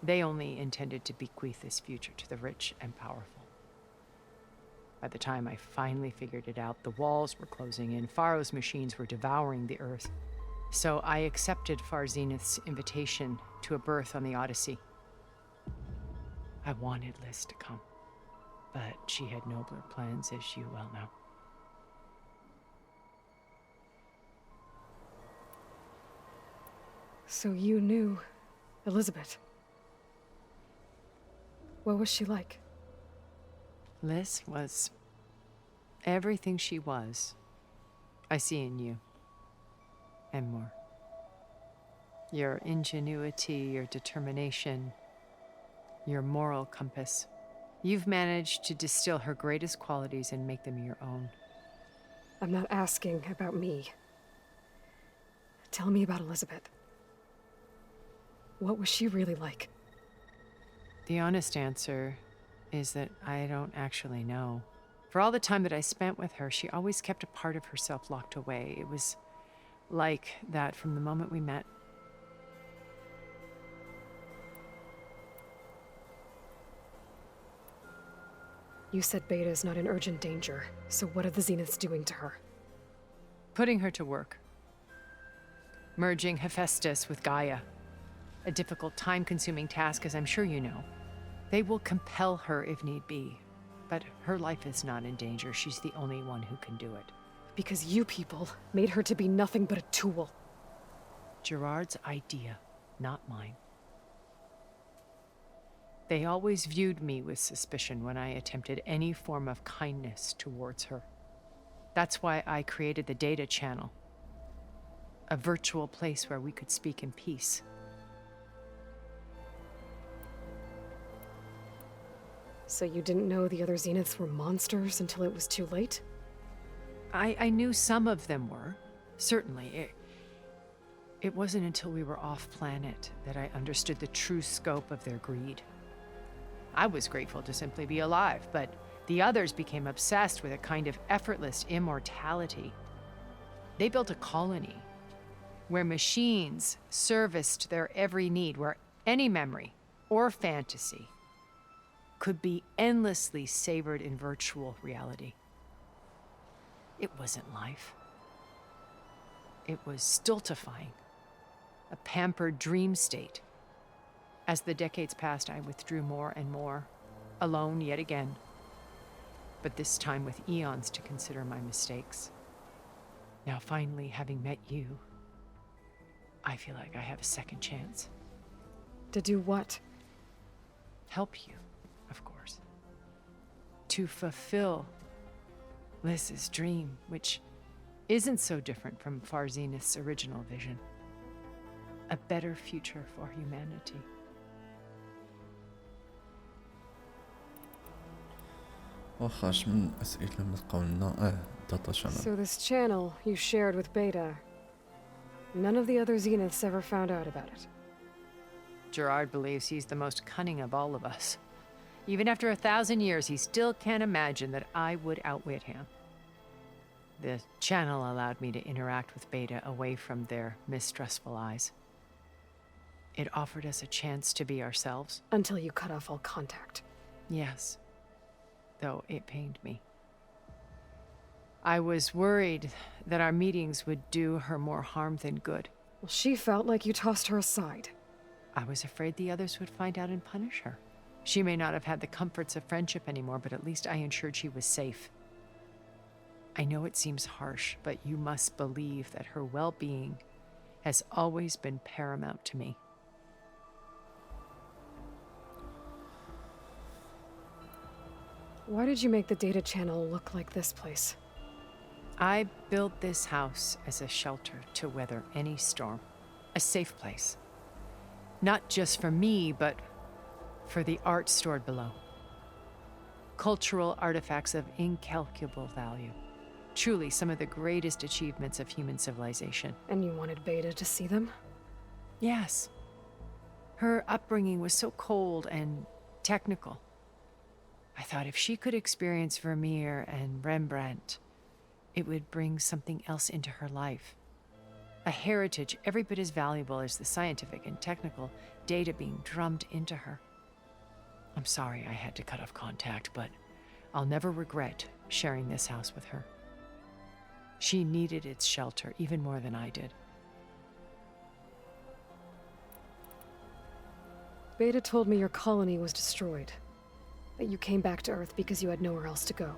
they only intended to bequeath this future to the rich and powerful. By the time I finally figured it out, the walls were closing in, Pharaoh's machines were devouring the earth. So I accepted Far Zenith's invitation to a berth on the Odyssey. I wanted Liz to come, but she had nobler plans, as you well know. So you knew Elizabeth. What was she like? Liz was everything she was. I see in you. And more. Your ingenuity, your determination, your moral compass. You've managed to distill her greatest qualities and make them your own. I'm not asking about me. Tell me about Elizabeth. What was she really like? The honest answer is that I don't actually know. For all the time that I spent with her, she always kept a part of herself locked away. It was like that from the moment we met. You said Beta is not in urgent danger, so what are the Zeniths doing to her? Putting her to work. Merging Hephaestus with Gaia. A difficult, time-consuming task, as I'm sure you know. They will compel her if need be. But her life is not in danger. She's the only one who can do it. Because you people made her to be nothing but a tool. Gerard's idea, not mine. They always viewed me with suspicion when I attempted any form of kindness towards her. That's why I created the data channel. A virtual place where we could speak in peace. So you didn't know the other Zeniths were monsters until it was too late? I knew some of them were, certainly. It wasn't until we were off-planet that I understood the true scope of their greed. I was grateful to simply be alive, but the others became obsessed with a kind of effortless immortality. They built a colony where machines serviced their every need, where any memory or fantasy could be endlessly savored in virtual reality. It wasn't life. It was stultifying, a pampered dream state. As the decades passed, I withdrew more and more, alone yet again, but this time with eons to consider my mistakes. Now, finally, having met you, I feel like I have a second chance. To do what? Help you, of course. To fulfill Liz's dream, which isn't so different from Farzenith's original vision. A better future for humanity. واخاش من أسئلة ما لقاولنا داتا شانل. So this channel you shared with Beta, none of the other Zeniths ever found out about it. Gerard believes he's the most cunning of all of us. Even after 1,000 years, he still can't imagine that I would outwit him. The channel allowed me to interact with Beta away from their mistrustful eyes. It offered us a chance to be ourselves. Until you cut off all contact. Yes, though it pained me. I was worried that our meetings would do her more harm than good. Well, she felt like you tossed her aside. I was afraid the others would find out and punish her. She may not have had the comforts of friendship anymore, but at least I ensured she was safe. I know it seems harsh, but you must believe that her well-being has always been paramount to me. Why did you make the data channel look like this place? I built this house as a shelter to weather any storm. A safe place. Not just for me, but for the art stored below. Cultural artifacts of incalculable value. Truly some of the greatest achievements of human civilization. And you wanted Beta to see them? Yes. Her upbringing was so cold and technical. I thought if she could experience Vermeer and Rembrandt, it would bring something else into her life. A heritage every bit as valuable as the scientific and technical data being drummed into her. I'm sorry I had to cut off contact, but I'll never regret sharing this house with her. She needed its shelter even more than I did. Beta told me your colony was destroyed. That you came back to Earth because you had nowhere else to go.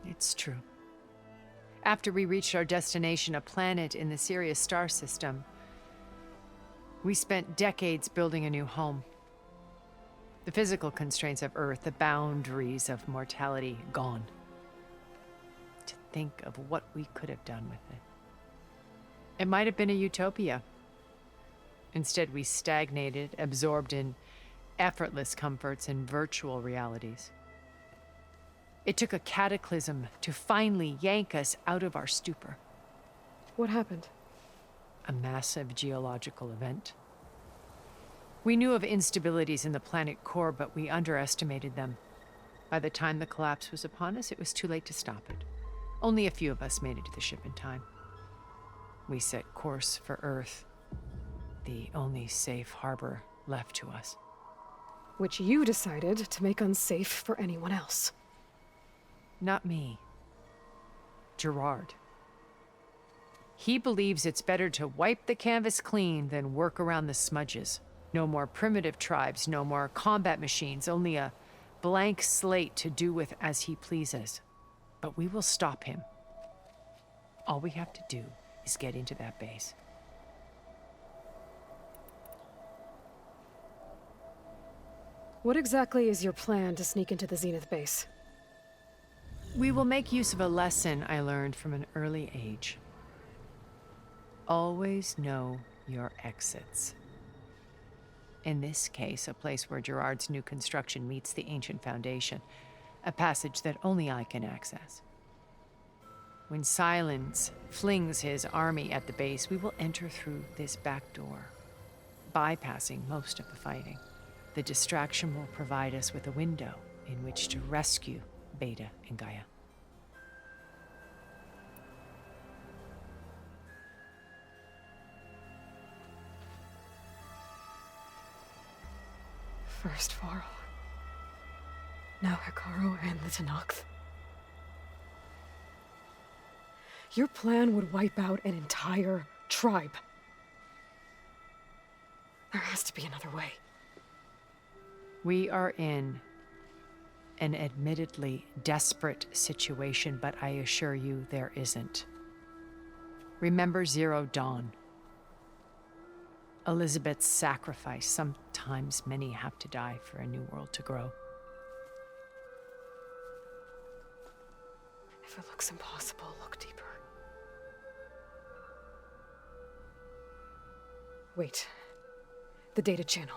It's true. After we reached our destination, a planet in the Sirius star system, we spent decades building a new home. The physical constraints of Earth, the boundaries of mortality, gone. To think of what we could have done with it. It might have been a utopia. Instead, we stagnated, absorbed in effortless comforts and virtual realities. It took a cataclysm to finally yank us out of our stupor. What happened? A massive geological event. We knew of instabilities in the planet core, but we underestimated them. By the time the collapse was upon us, it was too late to stop it. Only a few of us made it to the ship in time. We set course for Earth, the only safe harbor left to us. Which you decided to make unsafe for anyone else. Not me. Gerard. He believes it's better to wipe the canvas clean than work around the smudges. No more primitive tribes, no more combat machines, only a blank slate to do with as he pleases. But we will stop him. All we have to do is get into that base. What exactly is your plan to sneak into the Zenith base? We will make use of a lesson I learned from an early age. Always know your exits. In this case, a place where Gerard's new construction meets the ancient foundation, a passage that only I can access. When Silence flings his army at the base, we will enter through this back door, bypassing most of the fighting. The distraction will provide us with a window in which to rescue Beta and Gaia. First Varl. Now Hikaru and the Tenakth. Your plan would wipe out an entire tribe. There has to be another way. We are in an admittedly desperate situation, but I assure you there isn't. Remember Zero Dawn. Elizabeth's sacrifice. Sometimes many have to die for a new world to grow. If it looks impossible, look deeper. Wait. The data channel.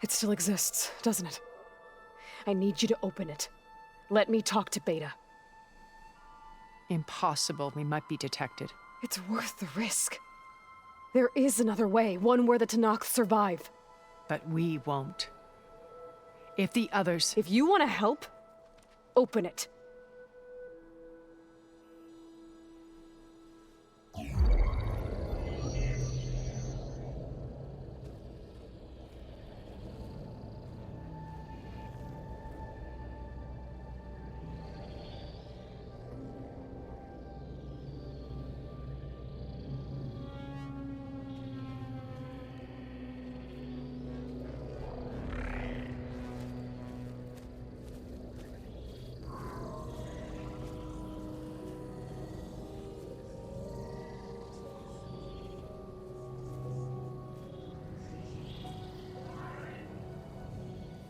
It still exists, doesn't it? I need you to open it. Let me talk to Beta. Impossible. We might be detected. It's worth the risk. There is another way, one where the Tenakth survive. But we won't. If the others... If you want to help, open it.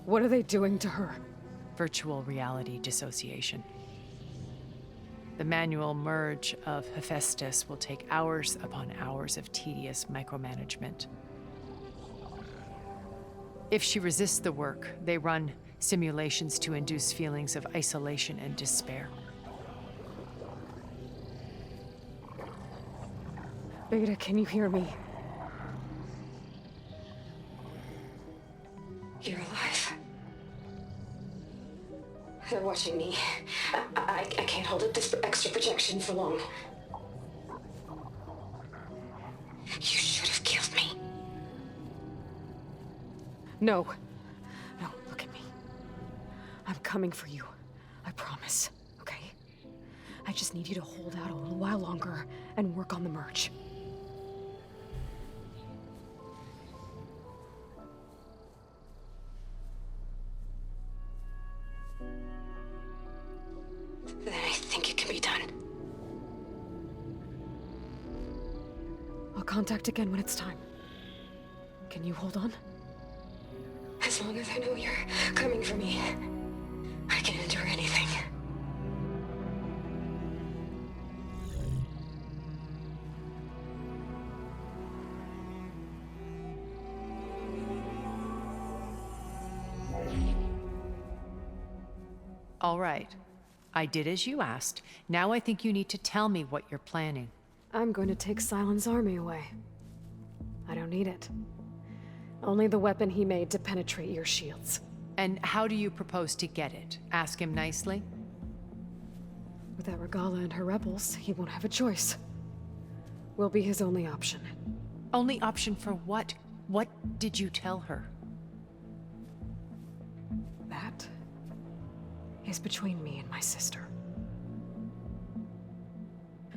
What are they doing to her? Virtual reality dissociation. The manual merge of Hephaestus will take hours upon hours of tedious micromanagement. If she resists the work, they run simulations to induce feelings of isolation and despair. Beta, can you hear me? You're alive. They're watching me. I can't hold up this extra projection for long. You should have killed me. No. No, look at me. I'm coming for you. I promise, okay? I just need you to hold out a little while longer and work on the merge. Then I think it can be done. I'll contact again when it's time. Can you hold on? As long as I know you're coming for me, I can endure anything. All right. I did as you asked. Now I think you need to tell me what you're planning. I'm going to take Silent's army away. I don't need it. Only the weapon he made to penetrate your shields. And how do you propose to get it? Ask him nicely? Without Regala and her rebels, he won't have a choice. We'll be his only option. Only option for what? What did you tell her? That is between me and my sister.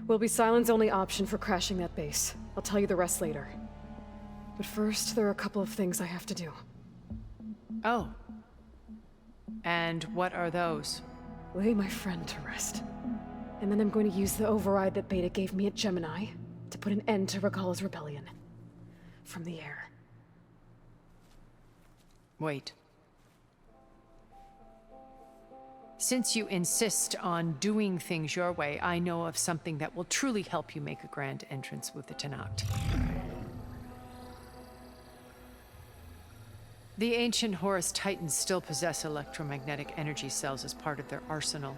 Will be Sylens' only option for crashing that base. I'll tell you the rest later. But first, there are a couple of things I have to do. Oh. And what are those? Lay my friend to rest. And then I'm going to use the override that Beta gave me at Gemini to put an end to Regala's rebellion. From the air. Wait. Since you insist on doing things your way, I know of something that will truly help you make a grand entrance with the Tenakth. The ancient Horus Titans still possess electromagnetic energy cells as part of their arsenal.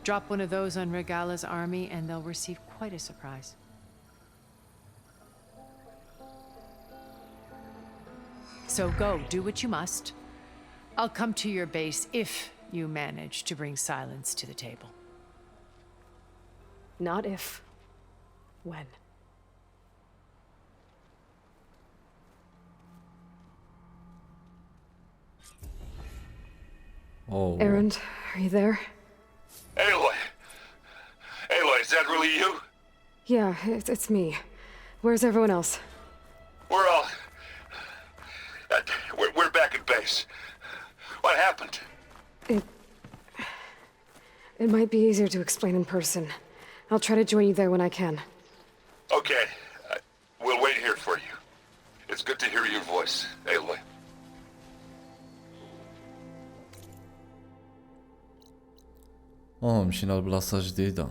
Drop one of those on Regala's army and they'll receive quite a surprise. So go, do what you must. I'll come to your base if you manage to bring Sylens to the table. Not if. When. Oh. Erend, are you there? Aloy! Aloy, is that really you? Yeah, it's me. Where's everyone else? We're all... we're back at base. What happened? It might be easier to explain in person. I'll try to join you there when I can. Okay. We'll wait here for you. It's good to hear your voice, Aloy. مشينا لبلاصة جديدة.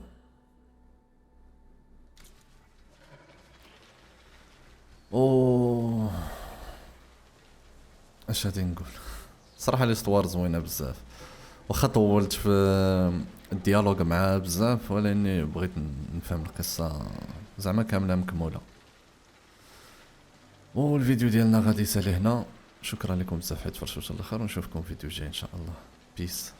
اش غادي نقول؟ صراحة الاسطوار زوينة بزاف، واخا طولت في الديالوج معاه بزاف، ولاني بغيت نفهم القصة زعما كاملة مكمولة. والفيديو ديالنا غادي يسالي هنا. شكرا لكم بزاف حيت فرشوش الاخر، ونشوفكم في فيديو جاي ان شاء الله. بيس.